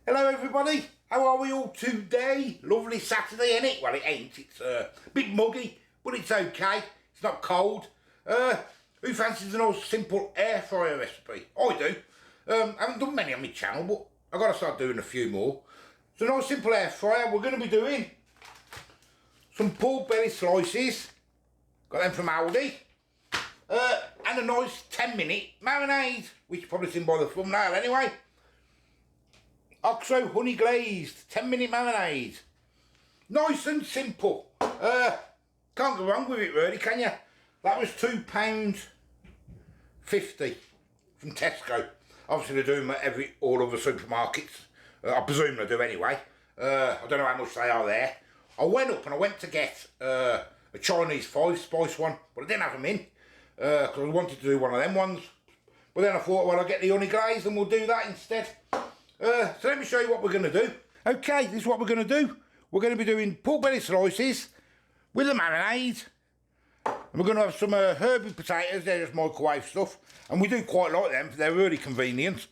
Hello everybody, how are we all today? Lovely Saturday, innit? Well, it ain't, it's a bit muggy, but it's okay, it's not cold. Who fancies a nice simple air fryer recipe? I do. I haven't done many on my channel, but I've got to start doing a few more. So a nice simple air fryer, we're going to be doing some pork belly slices, got them from Aldi, and a nice 10-minute marinade, which you've probably seen by the thumbnail anyway. OXO honey glazed 10-minute marinade. Nice and simple. Can't go wrong with it really, can you? That was £2.50 from Tesco. Obviously they're doing them at all other supermarkets. I presume they do anyway. I don't know how much they are there. I went up and I went to get a Chinese 5-spice one, but I didn't have them in because I wanted to do one of them ones. But then I thought, well, I'll get the honey glazed and we'll do that instead. So let me show you what we're going to do. Okay, this is what we're going to do. We're going to be doing pork belly slices with a marinade. And we're going to have some herby potatoes. They're just microwave stuff. And we do quite like them. They're really convenient.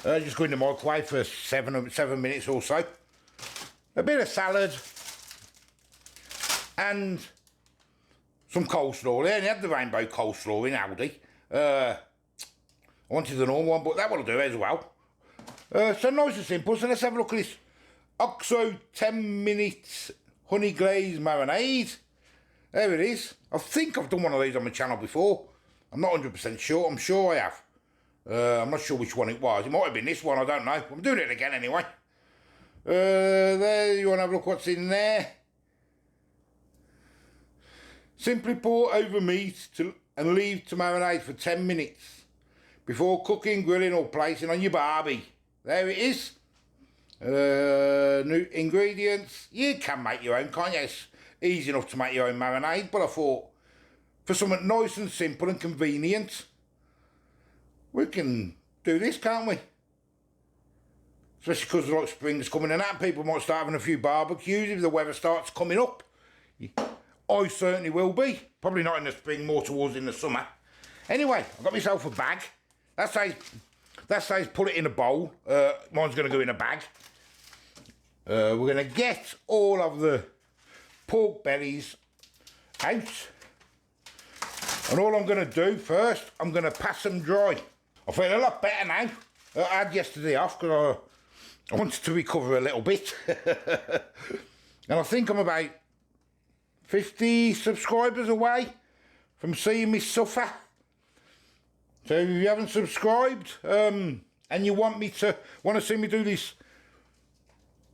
Just go in the microwave for 7 minutes or so. A bit of salad. And some coleslaw. They only had the rainbow coleslaw in Aldi. I wanted the normal one, but that will do as well. So nice and simple. So let's have a look at this OXO 10-minute honey glazed marinade. There it is. I think I've done one of these on my channel before. I'm not 100% sure. I'm sure I have. I'm not sure which one it was. It might have been this one. I don't know. I'm doing it again anyway. There, you want to have a look what's in there. Simply pour over meat and leave to marinate for 10 minutes before cooking, grilling or placing on your barbie. There it is. New ingredients. You can make your own, can't you? It's easy enough to make your own marinade, but I thought for something nice and simple and convenient, we can do this, can't we? Especially because like spring's coming and that, people might start having a few barbecues if the weather starts coming up. I certainly will be. Probably not in the spring, more towards in the summer. Anyway, I've got myself a bag. That says put it in a bowl. Mine's going to go in a bag. We're going to get all of the pork bellies out. And all I'm going to do first, I'm going to pass them dry. I feel a lot better now. I had yesterday off because I wanted to recover a little bit. And I think I'm about 50 subscribers away from seeing me suffer. So if you haven't subscribed and you want to see me do this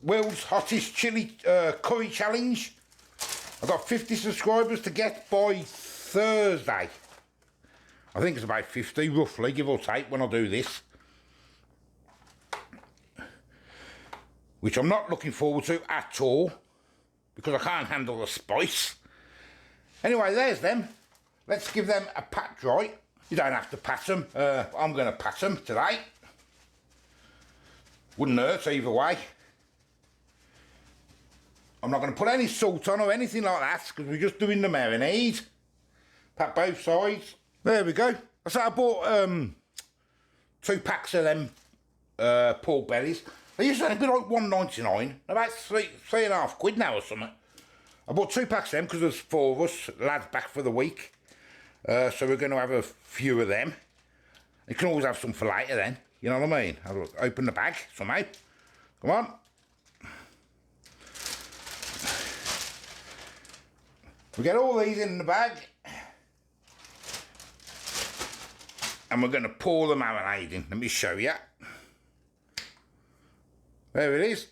world's hottest chili curry challenge, I've got 50 subscribers to get by Thursday. I think it's about 50 roughly, give or take, when I do this, which I'm not looking forward to at all because I can't handle the spice. Anyway, there's them. Let's give them a pat dry. You don't have to pat them. I'm going to pat them today. Wouldn't hurt either way. I'm not going to put any salt on or anything like that because we're just doing the marinade. Pat both sides. There we go. So I bought 2 packs of them pork bellies. They used to be like £1.99, about £3.50 now or something. I bought 2 packs of them because there's 4 of us, lads back for the week. So we're going to have a few of them. You can always have some for later then, you know what I mean? I'll open the bag somehow. Come on. We get all these in the bag. And we're going to pour the marinade in. Let me show you. There it is.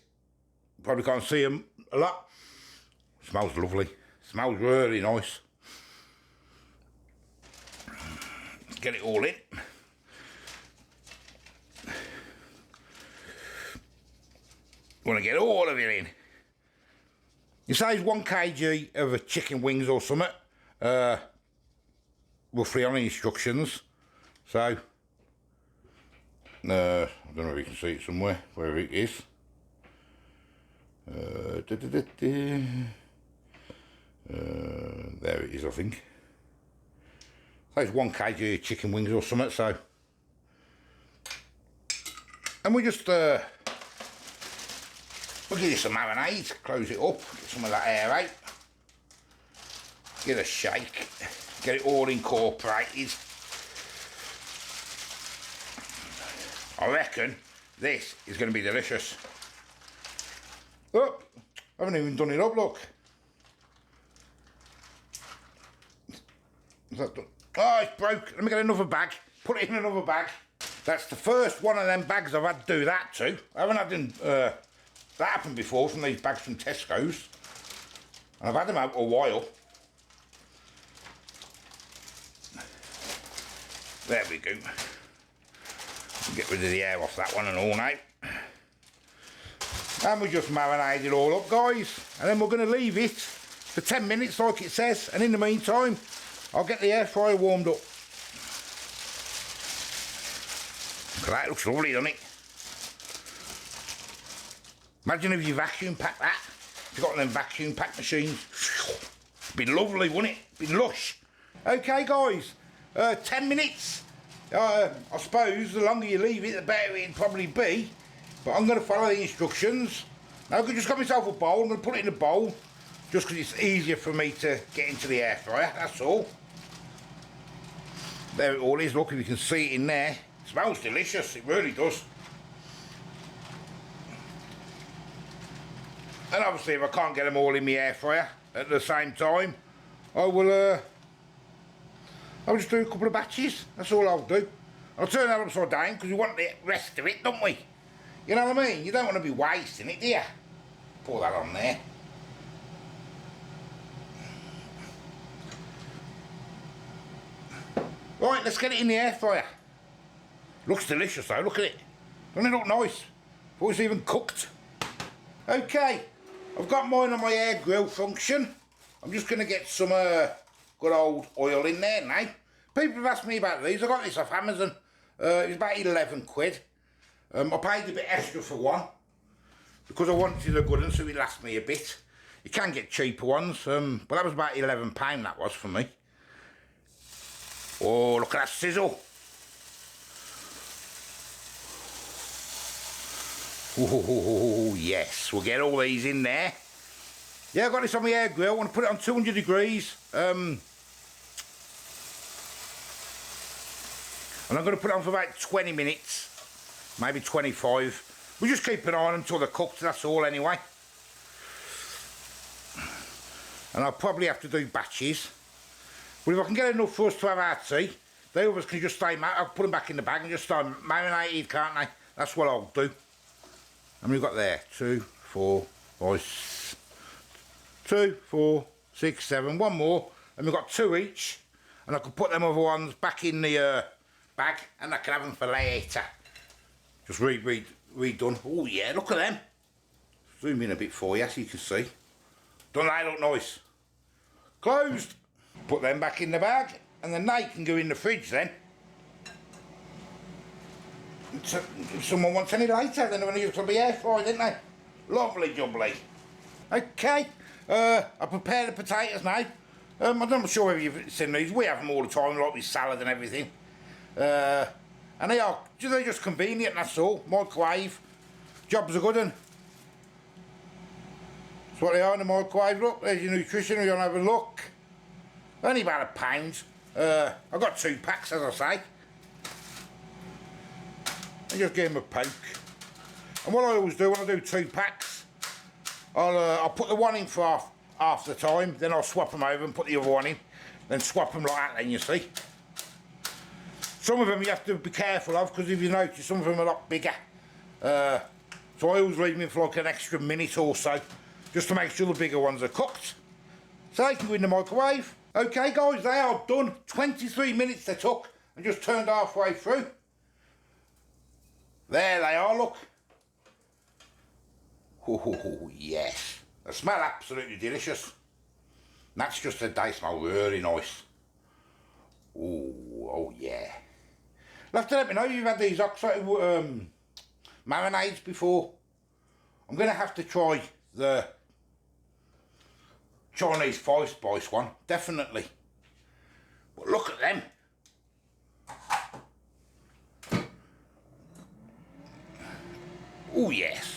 Probably can't see them a lot. Smells lovely. Smells really nice. Let's get it all in. Want to get all of it in. It says 1 kg of a chicken wings or something. Roughly on the instructions. So, I don't know if you can see it somewhere, wherever it is. There it is, I think. So it's 1 kg of chicken wings or something, so. And we just We'll give this a marinade, close it up, get some of that air out. Give it a shake, get it all incorporated. I reckon this is going to be delicious. Oh, I haven't even done it up, look. Is that done? Oh, it's broke. Let me get another bag. Put it in another bag. That's the first one of them bags I've had to do that to. I haven't had them, that happened before from these bags from Tesco's. And I've had them out a while. There we go. Get rid of the air off that one and all now. And we just marinate it all up, guys. And then we're going to leave it for 10 minutes like it says. And in the meantime, I'll get the air fryer warmed up. Look at that, it looks lovely, doesn't it? Imagine if you vacuum pack that. If you've got them vacuum pack machines. It'd be lovely, wouldn't it? It'd be lush. Okay, guys. 10 minutes. I suppose the longer you leave it, the better it'd probably be. But I'm going to follow the instructions. Now I just got myself a bowl. I'm going to put it in a bowl. Just because it's easier for me to get into the air fryer, that's all. There it all is. Look, if you can see it in there. It smells delicious. It really does. And obviously if I can't get them all in my air fryer at the same time, I'll just do a couple of batches. That's all I'll do. I'll turn that upside down because we want the rest of it, don't we? You know what I mean? You don't want to be wasting it, do you? Pour that on there. Right, let's get it in the air fryer. Looks delicious though, look at it. Doesn't it look nice? Before it's even cooked. Okay, I've got mine on my air grill function. I'm just going to get some good old oil in there now. People have asked me about these. I got this off Amazon. It was about 11 quid. I paid a bit extra for one because I wanted a good one so it lasts me a bit. You can get cheaper ones, but that was about £11 that was for me. Oh, look at that sizzle. Oh, yes, we'll get all these in there. Yeah, I got this on my air grill. I want to put it on 200 degrees. And I'm going to put it on for about 20 minutes, maybe 25. We'll just keep an eye on them until they're cooked, that's all anyway. And I'll probably have to do batches. But if I can get enough for us to have our tea, the others can just stay, I'll put them back in the bag and just stay marinated, can't they? That's what I'll do. And we've got there 2, 4, 5, 2, 4, 6, 7, one more, and we've got 2 each. And I can put them other ones back in the bag, and I can have them for later. Just redone. Oh yeah, look at them. Zoom in a bit for you so you can see. Don't they look nice? Closed. Put them back in the bag, and then they can go in the fridge then. If someone wants any later, then they're going to use to be air fried, didn't they? Lovely jubbly. Okay, I prepared the potatoes now. I'm not sure if you've seen these. We have them all the time, like with salad and everything. And they're just convenient, that's all. Microwave. Jobs are good, and that's what they are in the microwave. Look, there's your nutrition, if you want to have a look. Only about £1. I've got 2 packs, as I say. And just give them a poke. And what I always do when I do 2 packs, I'll put the one in for half the time, then I'll swap them over and put the other one in, then swap them like that then, you see. Some of them you have to be careful of, because if you notice, some of them are a lot bigger. So I always leave them in for like an extra minute or so, just to make sure the bigger ones are cooked. So they can go in the microwave. Okay guys, they are done. 23 minutes they took, and just turned halfway through. There they are, look. Oh, yes. They smell absolutely delicious. And that's just they smell really nice. Oh yeah. You'll have to let me know if you've had these OXO marinades before. I'm going to have to try the Chinese 5-spice one, definitely. But look at them. Oh yes.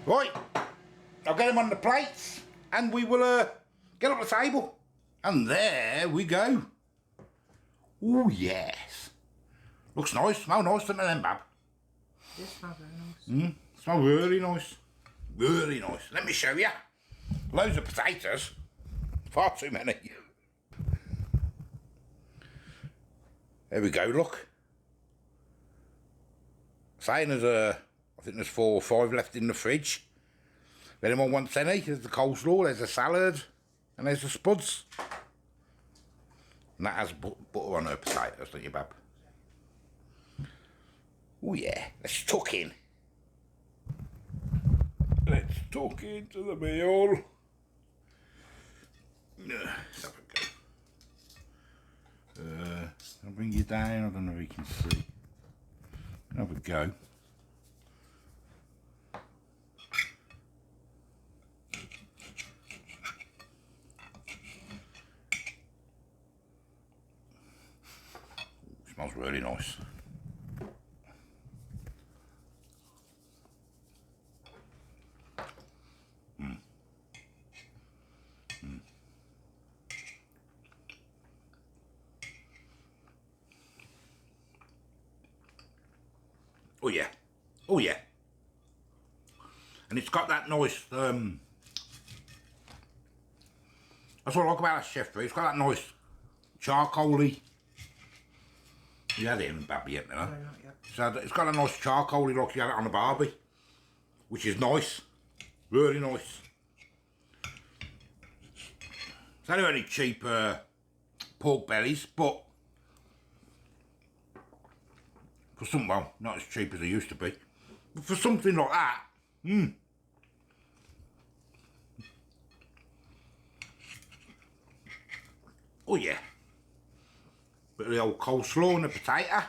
Right, I'll get them on the plates and we will get up the table. And there we go. Oh yes. Looks nice, smell nice, doesn't it then, Bab? This smells very nice. Smell really nice. Really nice. Let me show you. Loads of potatoes. Far too many. There we go, look. Saying there's I think there's 4 or 5 left in the fridge. If anyone wants any, there's the coleslaw, there's the salad, and there's the spuds. And that has butter on her potatoes, don't you, Bab? Oh yeah, let's tuck in. Let's tuck into the meal. Let's have a go. I'll bring you down, I don't know if you can see. Have a go. Smells really nice. Oh yeah, oh yeah. And it's got that nice, that's what I like about that chef food. It's got that nice charcoaly. You had it in Babby yet, you know? No, not yet. So it's got a nice charcoaly like you had it on a barbie, which is nice, really nice. It's only only cheap pork bellies, but for some, well, not as cheap as they used to be, but for something like that, oh yeah. Bit of the old coleslaw and the potato.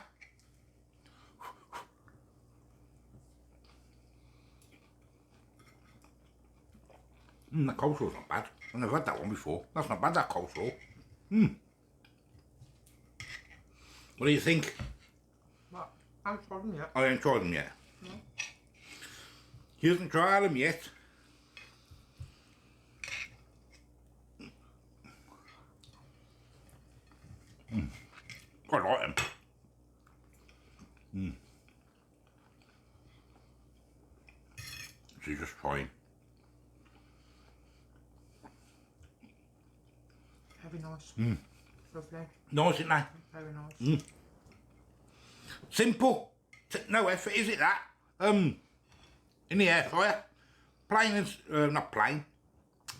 That coleslaw's not bad. I've never had that one before. That's not bad, that coleslaw. What do you think? What? I haven't tried them yet. I haven't tried them yet. No. He hasn't tried them yet. Quite like them. She's just fine. Very nice. Lovely. Nice, isn't they? Very nice. Simple. No effort, is it that? In the air fryer. Plain and, not plain.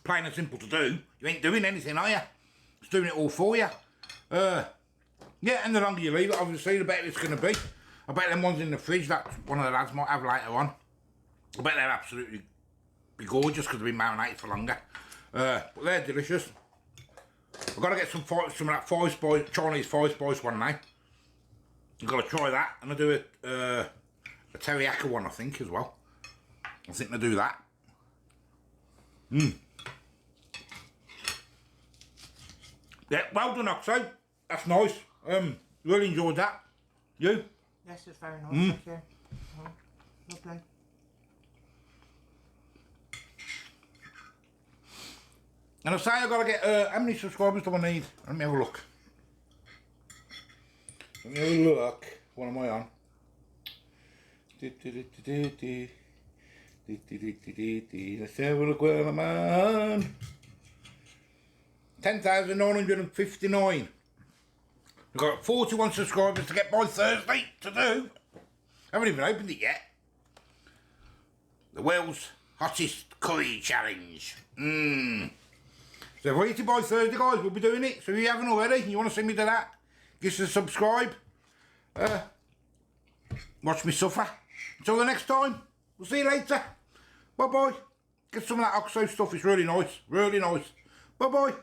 Plain and simple to do. You ain't doing anything, are you? It's doing it all for you. Yeah, and the longer you leave it, obviously, the better it's going to be. I bet them ones in the fridge that one of the lads might have later on. I bet they're absolutely be gorgeous because they've been marinated for longer. But they're delicious. I've got to get some of that Chinese 5-spice one now. I've got to try that, and I'll do a teriyaki one, I think, as well. I think they'll do that. Yeah, well done, OXO. That's nice. Really enjoyed that. You? Yes, it's very nice, thank you. Lovely. And I say I've got to get, how many subscribers do I need? Let me have a look. Let me have a look. What am I on? Let's have a look where I'm on. 10,959. We've got 41 subscribers to get by Thursday to do. Haven't even opened it yet. The world's hottest curry challenge. So if I eat it by Thursday, guys, we'll be doing it. So if you haven't already and you want to see me do that, give us a subscribe. Watch me suffer. Until the next time, we'll see you later. Bye-bye. Get some of that OXO stuff. It's really nice. Really nice. Bye-bye.